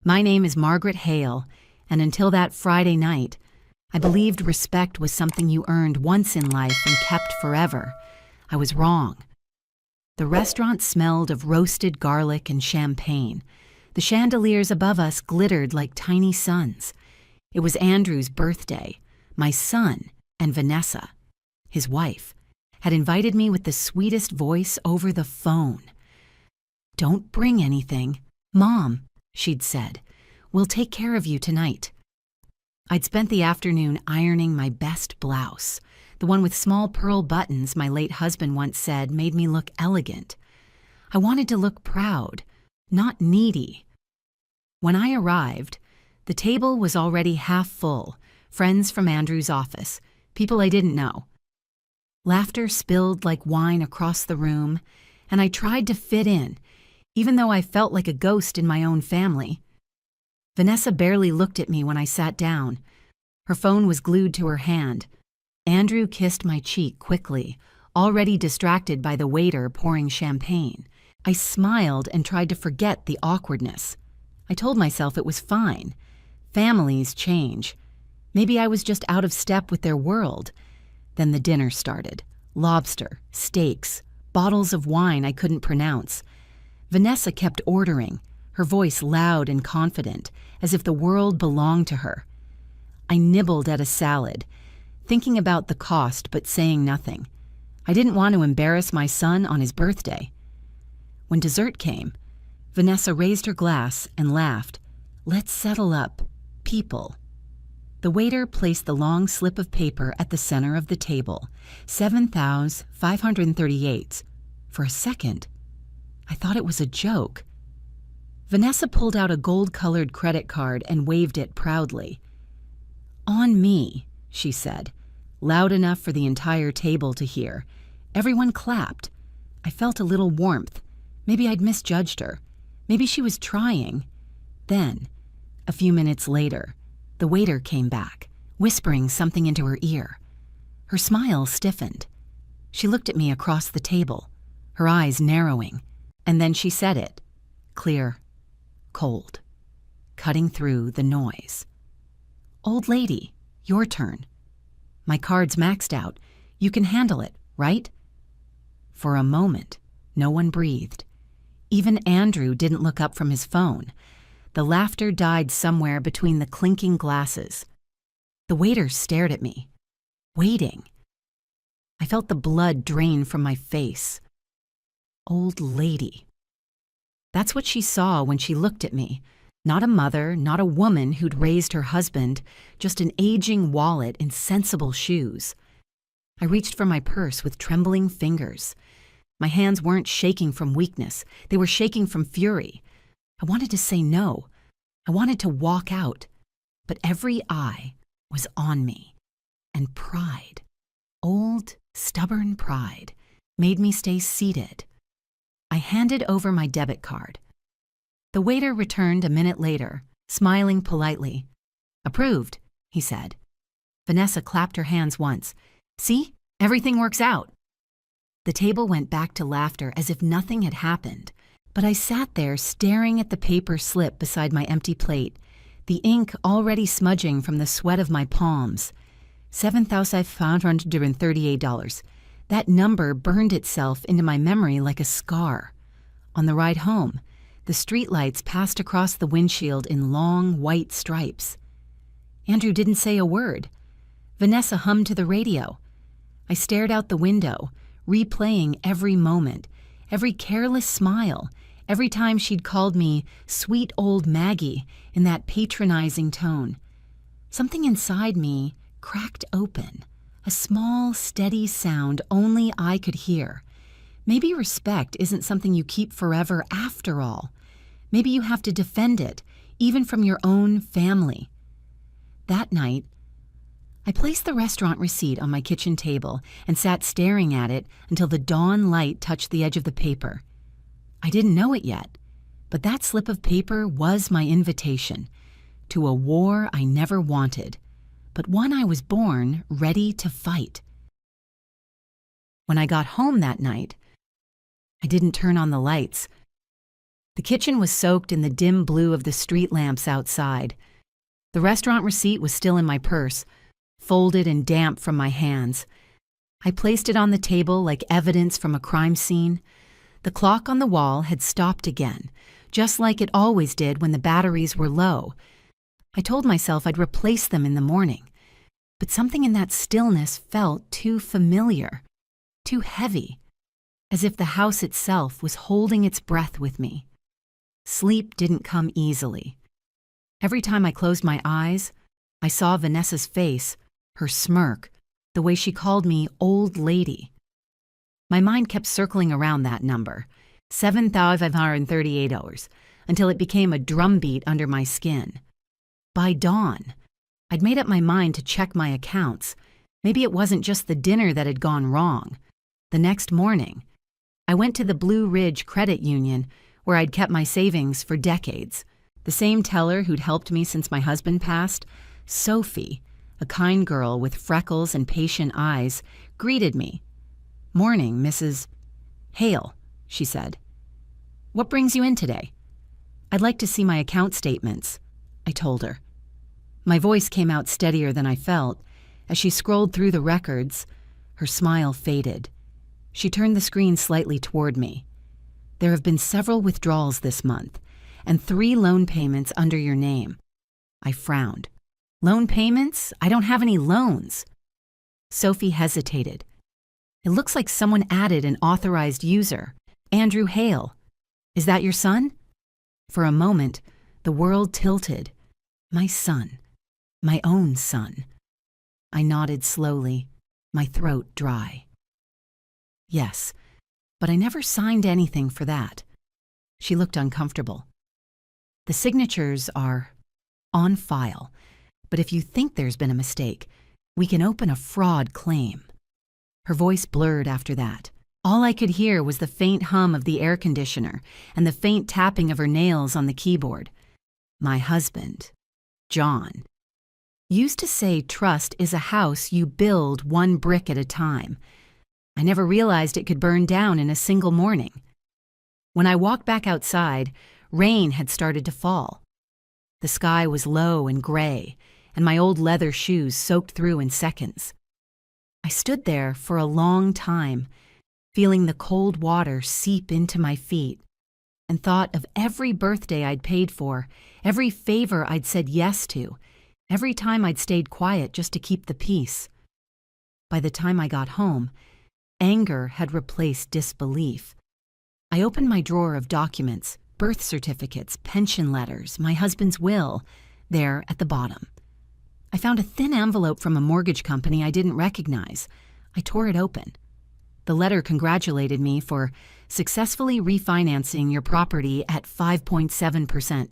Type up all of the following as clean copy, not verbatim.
My name is Margaret Hale, and until that Friday night, I believed respect was something you earned once in life and kept forever. I was wrong. The restaurant smelled of roasted garlic and champagne. The chandeliers above us glittered like tiny suns. It was Andrew's birthday. My son and Vanessa, his wife, had invited me with the sweetest voice over the phone. "Don't bring anything. Mom," she'd said, "we'll take care of you tonight." I'd spent the afternoon ironing my best blouse, the one with small pearl buttons my late husband once said made me look elegant. I wanted to look proud, not needy. When I arrived, the table was already half full, friends from Andrew's office, people I didn't know. Laughter spilled like wine across the room, and I tried to fit in, even though I felt like a ghost in my own family. Vanessa barely looked at me when I sat down. Her phone was glued to her hand. Andrew kissed my cheek quickly, already distracted by the waiter pouring champagne. I smiled and tried to forget the awkwardness. I told myself it was fine. Families change. Maybe I was just out of step with their world. Then the dinner started. Lobster, steaks, bottles of wine I couldn't pronounce. Vanessa kept ordering, her voice loud and confident, as if the world belonged to her. I nibbled at a salad, thinking about the cost but saying nothing. I didn't want to embarrass my son on his birthday. When dessert came, Vanessa raised her glass and laughed. "Let's settle up, people." The waiter placed the long slip of paper at the center of the table, 7,538. For a second, I thought it was a joke. Vanessa pulled out a gold-colored credit card and waved it proudly. "On me," she said, loud enough for the entire table to hear. Everyone clapped. I felt a little warmth. Maybe I'd misjudged her. Maybe she was trying. Then, a few minutes later, the waiter came back, whispering something into her ear. Her smile stiffened. She looked at me across the table, her eyes narrowing, and then she said it, clear, cold, cutting through the noise. "Old lady, your turn. My card's maxed out. You can handle it, right?" For a moment, no one breathed. Even Andrew didn't look up from his phone. The laughter died somewhere between the clinking glasses. The waiter stared at me, waiting. I felt the blood drain from my face. Old lady. That's what she saw when she looked at me. Not a mother, not a woman who'd raised her husband, just an aging wallet in sensible shoes. I reached for my purse with trembling fingers. My hands weren't shaking from weakness. They were shaking from fury. I wanted to say no. I wanted to walk out. But every eye was on me. And pride, old, stubborn pride, made me stay seated. I handed over my debit card. The waiter returned a minute later, smiling politely. "Approved," he said. Vanessa clapped her hands once. "See? Everything works out." The table went back to laughter as if nothing had happened, but I sat there staring at the paper slip beside my empty plate, the ink already smudging from the sweat of my palms. $7,538. That number burned itself into my memory like a scar. On the ride home, the streetlights passed across the windshield in long, white stripes. Andrew didn't say a word. Vanessa hummed to the radio. I stared out the window, replaying every moment, every careless smile, every time she'd called me sweet old Maggie in that patronizing tone. Something inside me cracked open, a small, steady sound only I could hear. Maybe respect isn't something you keep forever after all. Maybe you have to defend it, even from your own family. That night, I placed the restaurant receipt on my kitchen table and sat staring at it until the dawn light touched the edge of the paper. I didn't know it yet, but that slip of paper was my invitation to a war I never wanted, but one I was born ready to fight. When I got home that night, I didn't turn on the lights. The kitchen was soaked in the dim blue of the street lamps outside. The restaurant receipt was still in my purse, folded and damp from my hands. I placed it on the table like evidence from a crime scene. The clock on the wall had stopped again, just like it always did when the batteries were low. I told myself I'd replace them in the morning, but something in that stillness felt too familiar, too heavy, as if the house itself was holding its breath with me. Sleep didn't come easily. Every time I closed my eyes, I saw Vanessa's face, her smirk, the way she called me old lady. My mind kept circling around that number, $7,538, until it became a drumbeat under my skin. By dawn, I'd made up my mind to check my accounts. Maybe it wasn't just the dinner that had gone wrong. The next morning, I went to the Blue Ridge Credit Union, where I'd kept my savings for decades. The same teller who'd helped me since my husband passed, Sophie, a kind girl with freckles and patient eyes, greeted me. "Morning, Mrs. Hale," she said. "What brings you in today?" "I'd like to see my account statements," I told her. My voice came out steadier than I felt. As she scrolled through the records, her smile faded. She turned the screen slightly toward me. "There have been several withdrawals this month, and 3 loan payments under your name." I frowned. "Loan payments? I don't have any loans." Sophie hesitated. "It looks like someone added an authorized user, Andrew Hale. Is that your son?" For a moment, the world tilted. My son. My own son. I nodded slowly, my throat dry. "Yes, but I never signed anything for that." She looked uncomfortable. "The signatures are on file, but if you think there's been a mistake, we can open a fraud claim." Her voice blurred after that. All I could hear was the faint hum of the air conditioner and the faint tapping of her nails on the keyboard. My husband, John, used to say trust is a house you build one brick at a time. I never realized it could burn down in a single morning. When I walked back outside, rain had started to fall. The sky was low and gray, and my old leather shoes soaked through in seconds. I stood there for a long time, feeling the cold water seep into my feet, and thought of every birthday I'd paid for, every favor I'd said yes to, every time I'd stayed quiet just to keep the peace. By the time I got home, anger had replaced disbelief. I opened my drawer of documents, birth certificates, pension letters, my husband's will, there at the bottom. I found a thin envelope from a mortgage company I didn't recognize. I tore it open. The letter congratulated me for successfully refinancing your property at 5.7%.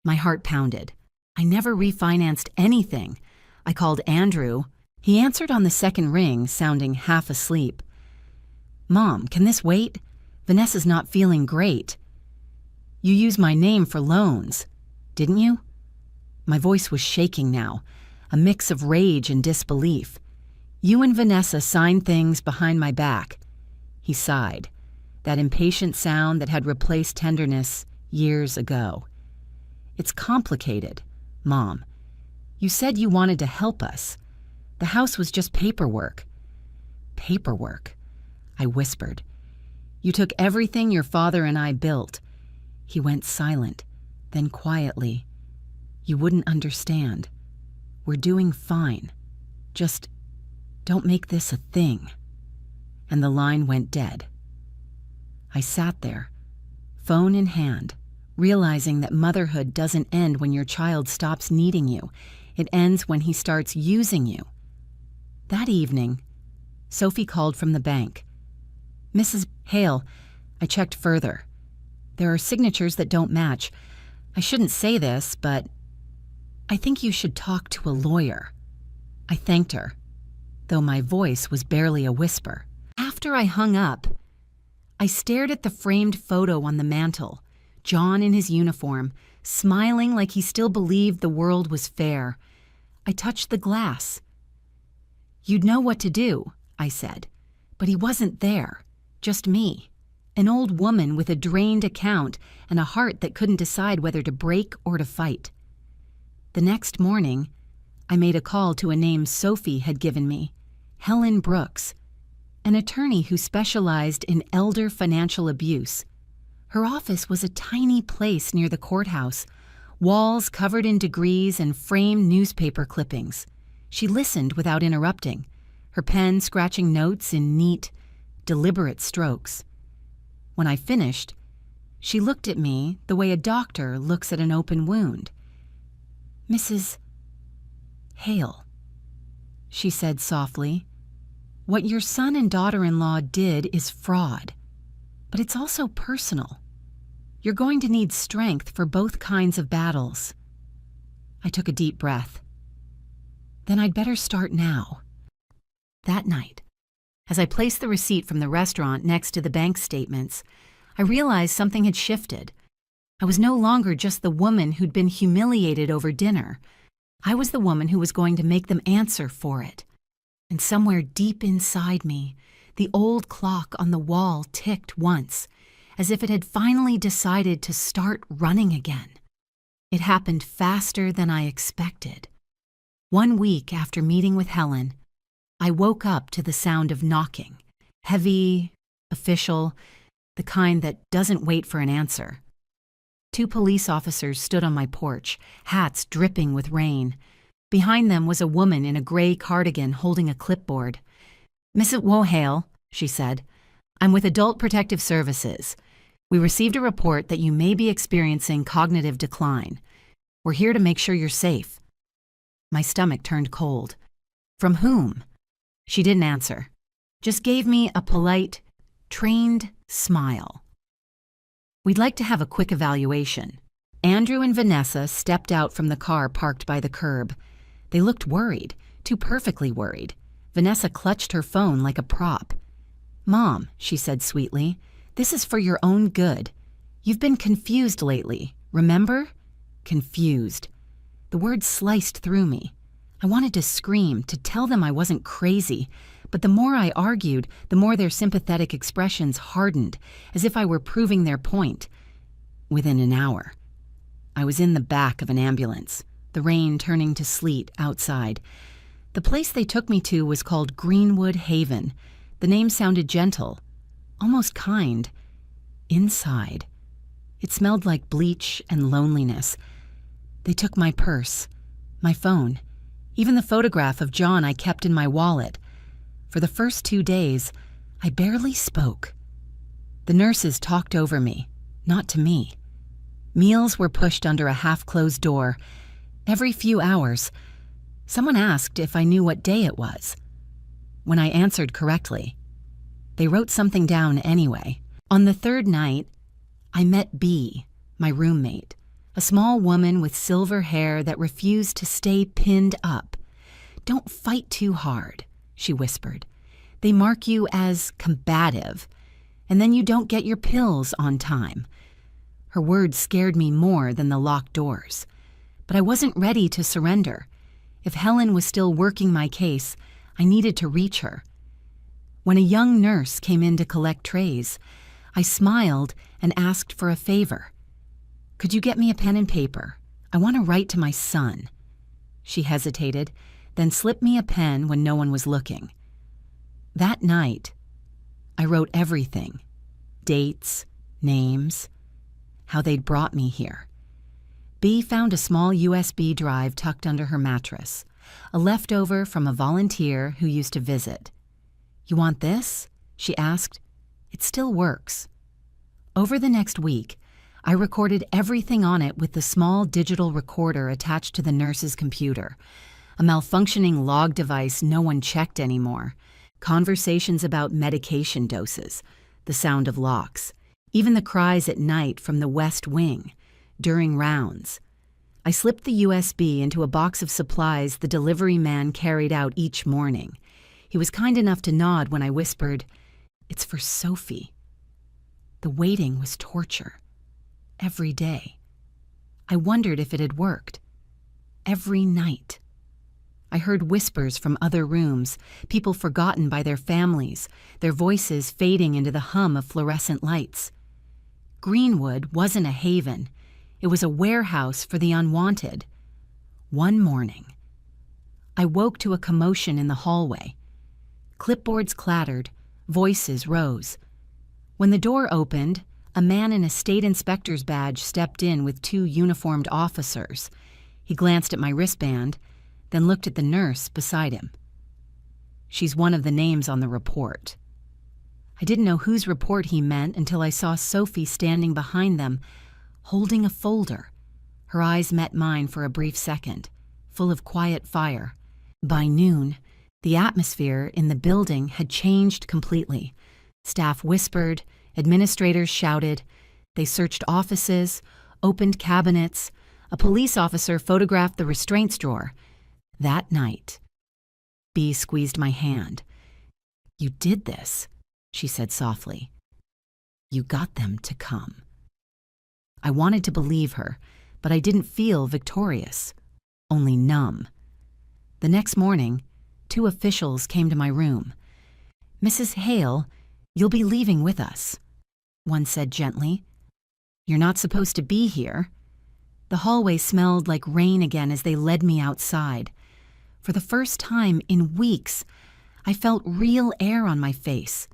My heart pounded. I never refinanced anything. I called Andrew. He answered on the second ring, sounding half asleep. "Mom, can this wait? Vanessa's not feeling great." "You used my name for loans, didn't you?" My voice was shaking now, a mix of rage and disbelief. "You and Vanessa signed things behind my back." He sighed, that impatient sound that had replaced tenderness years ago. "It's complicated, Mom. You said you wanted to help us. The house was just paperwork." "Paperwork," I whispered. "You took everything your father and I built." He went silent, then quietly. "You wouldn't understand. We're doing fine. Just don't make this a thing." And the line went dead. I sat there, phone in hand, realizing that motherhood doesn't end when your child stops needing you. It ends when he starts using you. That evening, Sophie called from the bank. "Mrs. Hale," I checked further. "There are signatures that don't match. I shouldn't say this, but I think you should talk to a lawyer." I thanked her, though my voice was barely a whisper. After I hung up, I stared at the framed photo on the mantel, John in his uniform, smiling like he still believed the world was fair. I touched the glass. "You'd know what to do," I said, but he wasn't there, just me. An old woman with a drained account and a heart that couldn't decide whether to break or to fight. The next morning, I made a call to a name Sophie had given me, Helen Brooks, an attorney who specialized in elder financial abuse. Her office was a tiny place near the courthouse, walls covered in degrees and framed newspaper clippings. She listened without interrupting, her pen scratching notes in neat, deliberate strokes. When I finished, she looked at me the way a doctor looks at an open wound. "Mrs. Hale," she said softly, "what your son and daughter-in-law did is fraud, but it's also personal. You're going to need strength for both kinds of battles." I took a deep breath. "Then I'd better start now." That night, as I placed the receipt from the restaurant next to the bank statements, I realized something had shifted. I was no longer just the woman who'd been humiliated over dinner. I was the woman who was going to make them answer for it. And somewhere deep inside me, the old clock on the wall ticked once, as if it had finally decided to start running again. It happened faster than I expected. 1 week after meeting with Helen, I woke up to the sound of knocking, heavy, official, the kind that doesn't wait for an answer. 2 police officers stood on my porch, hats dripping with rain. Behind them was a woman in a gray cardigan holding a clipboard. "Mrs. Wohale," she said, "I'm with Adult Protective Services. We received a report that you may be experiencing cognitive decline. We're here to make sure you're safe." My stomach turned cold. "From whom?" She didn't answer, just gave me a polite, trained smile. "We'd like to have a quick evaluation." Andrew and Vanessa stepped out from the car parked by the curb. They looked worried, too perfectly worried. Vanessa clutched her phone like a prop. "Mom," she said sweetly, "this is for your own good. You've been confused lately, remember?" Confused. The word sliced through me. I wanted to scream, to tell them I wasn't crazy, but the more I argued, the more their sympathetic expressions hardened, as if I were proving their point. Within an hour, I was in the back of an ambulance, the rain turning to sleet outside. The place they took me to was called Greenwood Haven. The name sounded gentle, almost kind. Inside, it smelled like bleach and loneliness. They took my purse, my phone, even the photograph of John I kept in my wallet. For the first 2 days, I barely spoke. The nurses talked over me, not to me. Meals were pushed under a half-closed door. Every few hours, someone asked if I knew what day it was. When I answered correctly, they wrote something down anyway. On the 3rd night, I met Bea, my roommate, a small woman with silver hair that refused to stay pinned up. "Don't fight too hard," she whispered. "They mark you as combative, and then you don't get your pills on time." Her words scared me more than the locked doors. But I wasn't ready to surrender. If Helen was still working my case, I needed to reach her. When a young nurse came in to collect trays, I smiled and asked for a favor. "Could you get me a pen and paper? I want to write to my son." She hesitated, then slipped me a pen when no one was looking. That night, I wrote everything: dates, names, how they'd brought me here. Bea found a small USB drive tucked under her mattress, a leftover from a volunteer who used to visit. "You want this?" she asked. "It still works." Over the next week, I recorded everything on it with the small digital recorder attached to the nurse's computer, a malfunctioning log device no one checked anymore, conversations about medication doses, the sound of locks, even the cries at night from the West Wing, during rounds. I slipped the USB into a box of supplies the delivery man carried out each morning. He was kind enough to nod when I whispered, "It's for Sophie." The waiting was torture. Every day. I wondered if it had worked. Every night. I heard whispers from other rooms, people forgotten by their families, their voices fading into the hum of fluorescent lights. Greenwood wasn't a haven. It was a warehouse for the unwanted. One morning, I woke to a commotion in the hallway. Clipboards clattered, voices rose. When the door opened, a man in a state inspector's badge stepped in with 2 uniformed officers. He glanced at my wristband, then looked at the nurse beside him. "She's one of the names on the report." I didn't know whose report he meant until I saw Sophie standing behind them, holding a folder. Her eyes met mine for a brief second, full of quiet fire. By noon, the atmosphere in the building had changed completely. Staff whispered, administrators shouted. They searched offices, opened cabinets. A police officer photographed the restraints drawer. That night, Bea squeezed my hand. "You did this," she said softly. "You got them to come." I wanted to believe her, but I didn't feel victorious, only numb. The next morning, 2 officials came to my room. "Mrs. Hale, you'll be leaving with us," one said gently. "You're not supposed to be here." The hallway smelled like rain again as they led me outside. For the first time in weeks, I felt real air on my face.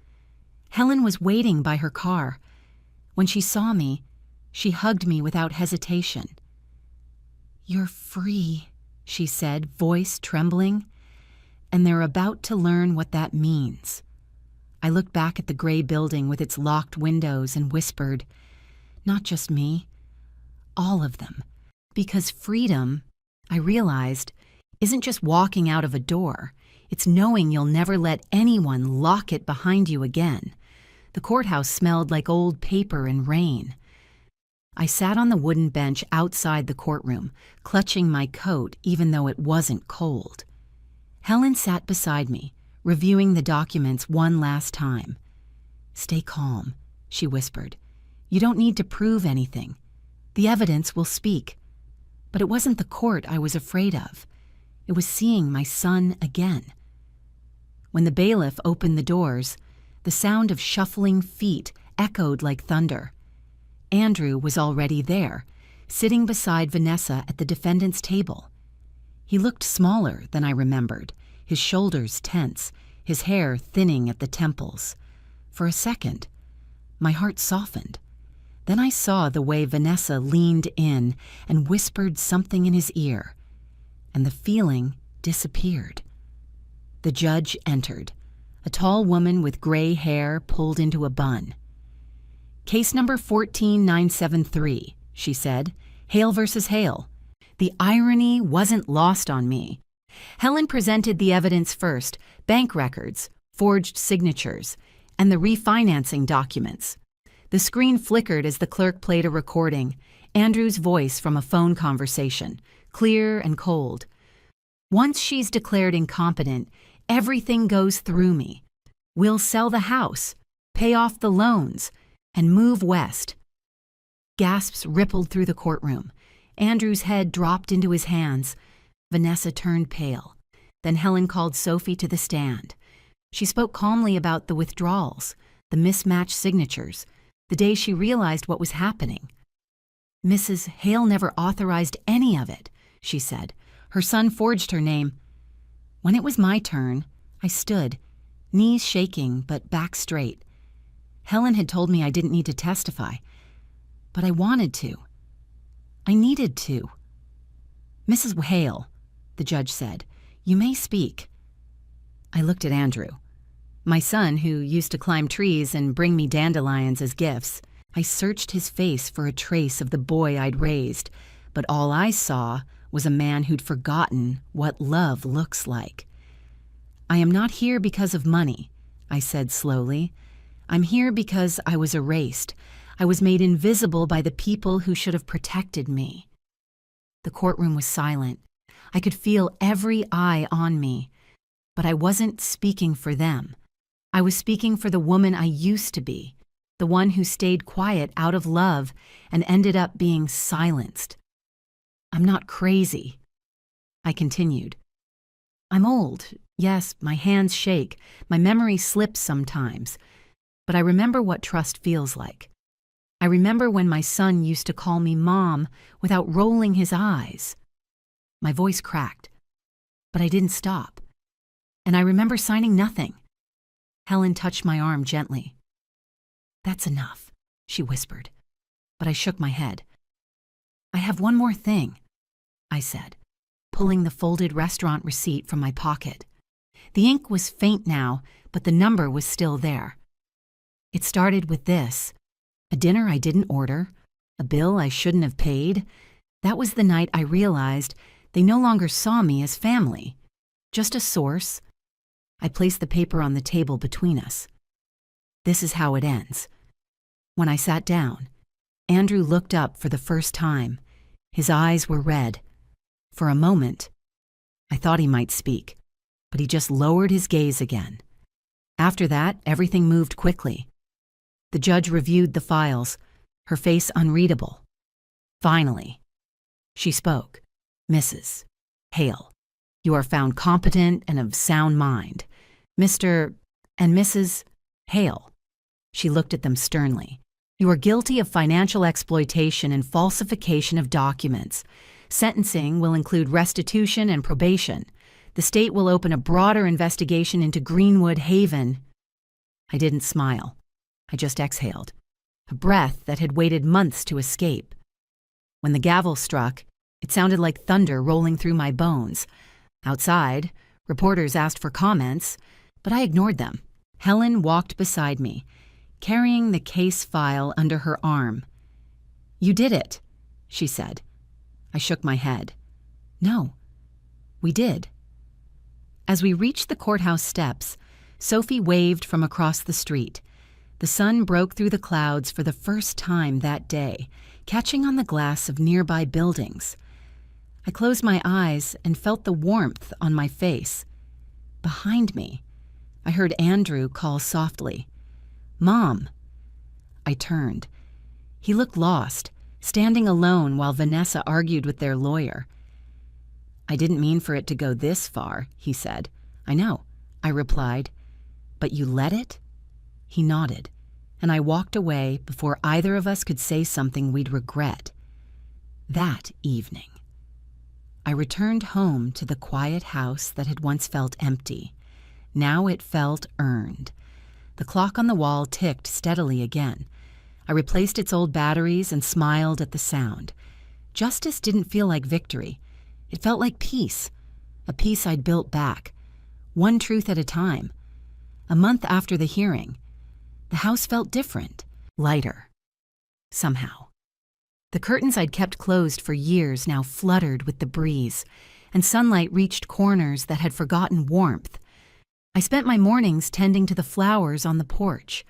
Helen was waiting by her car. When she saw me, she hugged me without hesitation. "You're free," she said, voice trembling. "And they're about to learn what that means." I looked back at the gray building with its locked windows and whispered, "Not just me, all of them." Because freedom, I realized, isn't just walking out of a door. It's knowing you'll never let anyone lock it behind you again. The courthouse smelled like old paper and rain. I sat on the wooden bench outside the courtroom, clutching my coat even though it wasn't cold. Helen sat beside me, reviewing the documents one last time. "Stay calm," she whispered. "You don't need to prove anything. The evidence will speak." But it wasn't the court I was afraid of. It was seeing my son again. When the bailiff opened the doors, the sound of shuffling feet echoed like thunder. Andrew was already there, sitting beside Vanessa at the defendant's table. He looked smaller than I remembered, his shoulders tense, his hair thinning at the temples. For a second, my heart softened. Then I saw the way Vanessa leaned in and whispered something in his ear, and the feeling disappeared. The judge entered, a tall woman with gray hair pulled into a bun. "Case number 14973, she said. "Hale versus Hale." The irony wasn't lost on me. Helen presented the evidence first, bank records, forged signatures, and the refinancing documents. The screen flickered as the clerk played a recording, Andrew's voice from a phone conversation, clear and cold. "Once she's declared incompetent, everything goes through me. We'll sell the house, pay off the loans, and move west." Gasps rippled through the courtroom. Andrew's head dropped into his hands. Vanessa turned pale. Then Helen called Sophie to the stand. She spoke calmly about the withdrawals, the mismatched signatures, the day she realized what was happening. "Mrs. Hale never authorized any of it," she said. "Her son forged her name." When it was my turn, I stood, knees shaking but back straight. Helen had told me I didn't need to testify, but I wanted to. I needed to. "Mrs. Hale," the judge said, "you may speak." I looked at Andrew, my son who used to climb trees and bring me dandelions as gifts. I searched his face for a trace of the boy I'd raised, but all I saw was a man who'd forgotten what love looks like. "I am not here because of money," I said slowly. "I'm here because I was erased. I was made invisible by the people who should have protected me." The courtroom was silent. I could feel every eye on me, but I wasn't speaking for them. I was speaking for the woman I used to be, the one who stayed quiet out of love and ended up being silenced. "I'm not crazy," I continued. I'm old. Yes, my hands shake. My memory slips sometimes. But I remember what trust feels like. I remember when my son used to call me Mom without rolling his eyes. My voice cracked, but I didn't stop. And I remember signing nothing. Helen touched my arm gently. "That's enough," she whispered, but I shook my head. "I have one more thing," I said, pulling the folded restaurant receipt from my pocket. The ink was faint now, but the number was still there. It started with this: a dinner I didn't order, a bill I shouldn't have paid. That was the night I realized they no longer saw me as family, just a source. I placed the paper on the table between us. This is how it ends. When I sat down, Andrew looked up for the first time. His eyes were red. For a moment, I thought he might speak, but he just lowered his gaze again. After that, everything moved quickly. The judge reviewed the files, her face unreadable. Finally, she spoke. "Mrs. Hale, you are found competent and of sound mind. Mr. and Mrs. Hale," she looked at them sternly, "you are guilty of financial exploitation and falsification of documents. Sentencing will include restitution and probation. The state will open a broader investigation into Greenwood Haven." I didn't smile. I just exhaled, a breath that had waited months to escape. When the gavel struck, it sounded like thunder rolling through my bones. Outside, reporters asked for comments, but I ignored them. Helen walked beside me, carrying the case file under her arm. "You did it," she said. I shook my head. "No, we did." As we reached the courthouse steps, Sophie waved from across the street. The sun broke through the clouds for the first time that day, catching on the glass of nearby buildings. I closed my eyes and felt the warmth on my face. Behind me, I heard Andrew call softly, "Mom." I turned. He looked lost, standing alone while Vanessa argued with their lawyer. "I didn't mean for it to go this far," he said. "I know," I replied. "But you let it?" He nodded, and I walked away before either of us could say something we'd regret. That evening, I returned home to the quiet house that had once felt empty. Now it felt earned. The clock on the wall ticked steadily again. I replaced its old batteries and smiled at the sound. Justice didn't feel like victory. It felt like peace, a peace I'd built back, one truth at a time. A month after the hearing, the house felt different, lighter, somehow. The curtains I'd kept closed for years now fluttered with the breeze, and sunlight reached corners that had forgotten warmth. I spent my mornings tending to the flowers on the porch.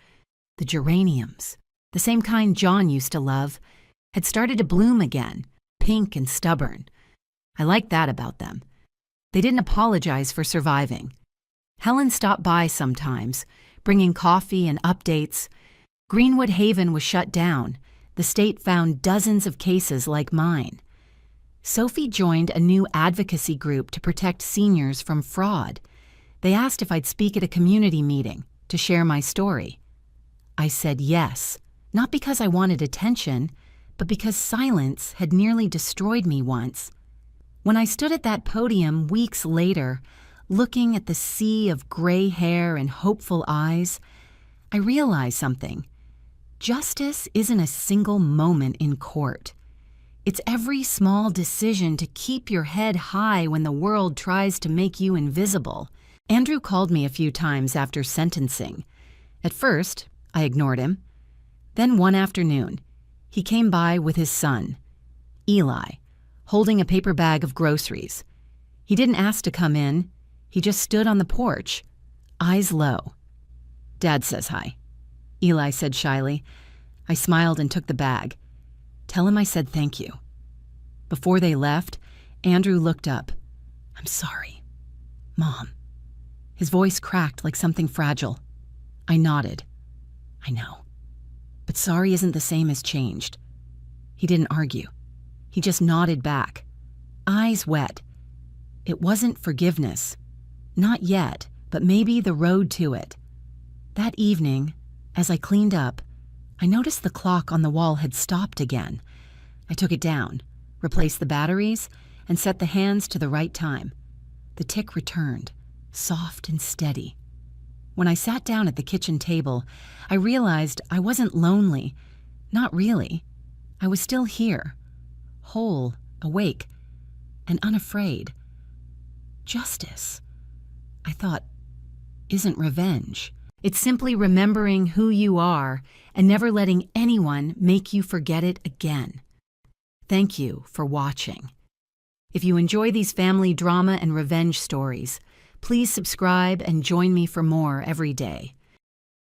The geraniums, the same kind John used to love, had started to bloom again, pink and stubborn. I liked that about them. They didn't apologize for surviving. Helen stopped by sometimes, bringing coffee and updates. Greenwood Haven was shut down. The state found dozens of cases like mine. Sophie joined a new advocacy group to protect seniors from fraud. They asked if I'd speak at a community meeting to share my story. I said yes, not because I wanted attention, but because silence had nearly destroyed me once. When I stood at that podium weeks later, looking at the sea of gray hair and hopeful eyes, I realized something. Justice isn't a single moment in court. It's every small decision to keep your head high when the world tries to make you invisible. Andrew called me a few times after sentencing. At first, I ignored him. Then one afternoon, he came by with his son, Eli, holding a paper bag of groceries. He didn't ask to come in. He just stood on the porch, eyes low. "Dad says hi," Eli said shyly. I smiled and took the bag. "Tell him I said thank you." Before they left, Andrew looked up. "I'm sorry, Mom." His voice cracked like something fragile. I nodded. "I know. But sorry isn't the same as changed." He didn't argue. He just nodded back, eyes wet. It wasn't forgiveness. Not yet, but maybe the road to it. That evening, as I cleaned up, I noticed the clock on the wall had stopped again. I took it down, replaced the batteries, and set the hands to the right time. The tick returned, soft and steady. When I sat down at the kitchen table, I realized I wasn't lonely. Not really. I was still here, whole, awake, and unafraid. Justice, I thought, isn't revenge. It's simply remembering who you are and never letting anyone make you forget it again. Thank you for watching. If you enjoy these family drama and revenge stories, please subscribe and join me for more every day.